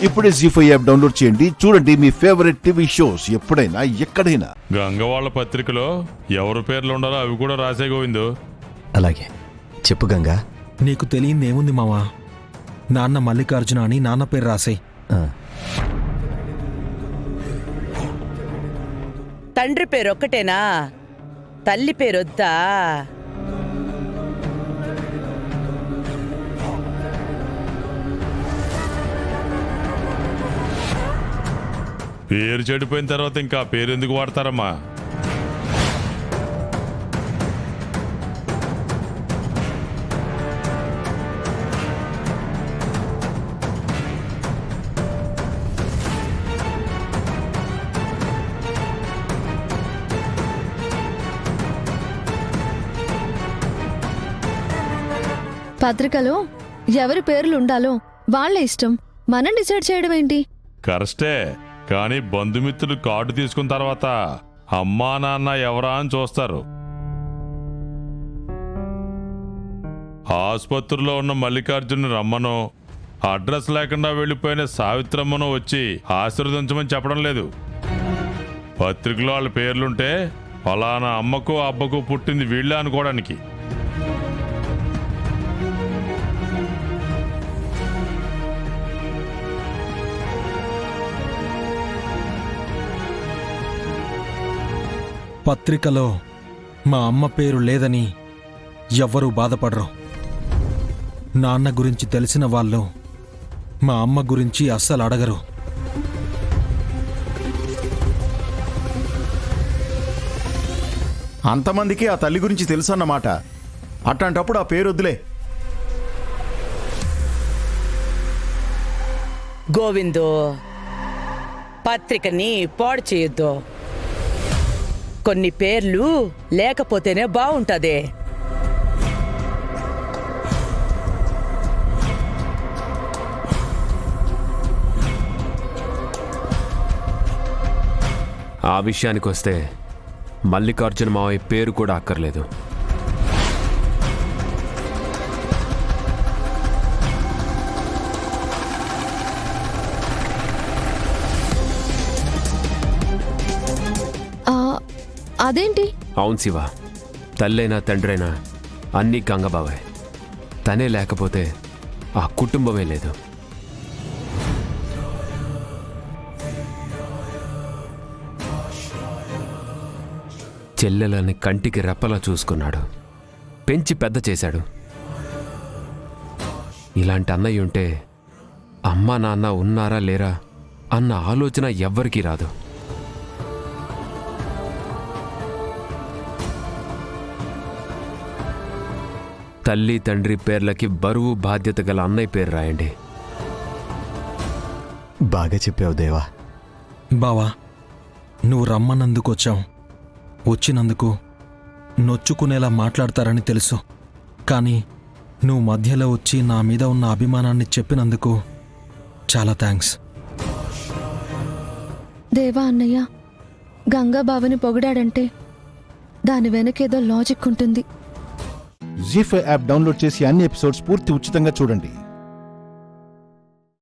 ఇప్పుడే జీ5 app download చేయండి. చూడండి మీ ఫేవరెట్ టీవీ షోస్ ఎప్పుడైనా ఎక్కడైనా. గంగ వాళ్ళ పత్రికలో ఎవరి పేర్లు ఉండాలో అవి కూడా రాసే గోవిందు. అలాగే చెప్పు గంగా. నీకు తెలియంది ఏముంది మావా, నాన్న మల్లికార్జున అని నాన్న పేరు రాసేయ్. తండ్రి పేరు ఒక్కటేనా, తల్లి పేరొద్దా? పేరు చెడిపోయిన తర్వాత ఇంకా పేరు ఎందుకు వాడతారమ్మా? పత్రికలో ఎవరి పేర్లు ఉండాలో వాళ్ళ ఇష్టం, మనం డిసైడ్ చేయడం ఏంటి? కరెస్టే, కానీ బంధుమిత్రులు కార్డు తీసుకున్న తర్వాత అమ్మా నాన్న ఎవరా అని చూస్తారు. ఆసుపత్రిలో ఉన్న మల్లికార్జున రమ్మనో, అడ్రస్ లేకుండా వెళ్ళిపోయిన సావిత్రమ్మనో వచ్చి ఆశీర్వదించమని చెప్పడం లేదు. పత్రికలో వాళ్ళ పేర్లుంటే ఫలానా అమ్మకు అబ్బకు పుట్టింది వీళ్ళే అనుకోవడానికి. పత్రికలో మా అమ్మ పేరు లేదని ఎవ్వరూ బాధపడరు. నాన్న గురించి తెలిసిన వాళ్ళు మా అమ్మ గురించి అస్సలు అడగరు. అంతమందికి ఆ తల్లి గురించి తెలుసు అన్నమాట. అట్లాంటప్పుడు ఆ పేరు వద్దులే. గోవిందు, పత్రికని పాడు చేయొద్దు. కొన్ని పేర్లు లేకపోతేనే బాగుంటది. ఆ విషయానికొస్తే మల్లికార్జున మావయ్య పేరు కూడా అక్కర్లేదు. అదేంటి? అవును శివ, తల్లైనా తండ్రైనా అన్నీ గంగబావే. తనే లేకపోతే ఆ కుటుంబమే లేదు. చెల్లెలని కంటికి రెప్పలా చూసుకున్నాడు, పెంచి పెద్ద చేశాడు. ఇలాంటి అన్నయ్య ఉంటే అమ్మా నాన్న ఉన్నారా లేరా అన్న ఆలోచన ఎవ్వరికీ రాదు. తల్లి తండ్రి పేర్లకి బరువు బాధ్యత గల అన్నయ్య పేరు రాయండి. బాగా చెప్పావు దేవా. బావా, నువ్వు రమ్మన్నందుకు వచ్చావు. వచ్చినందుకు నొచ్చుకునేలా మాట్లాడతారని తెలుసు, కానీ నువ్వు మధ్యలో వచ్చి నా మీద ఉన్న అభిమానాన్ని చెప్పినందుకు చాలా థ్యాంక్స్. దేవా అన్నయ్య గంగా బావని పొగిడాడంటే దాని వెనకేదో లాజిక్ ఉంటుంది. జీ5 యాప్ డౌన్లోడ్ చేసి అన్ని ఎపిసోడ్స్ పూర్తి ఉచితంగా చూడండి.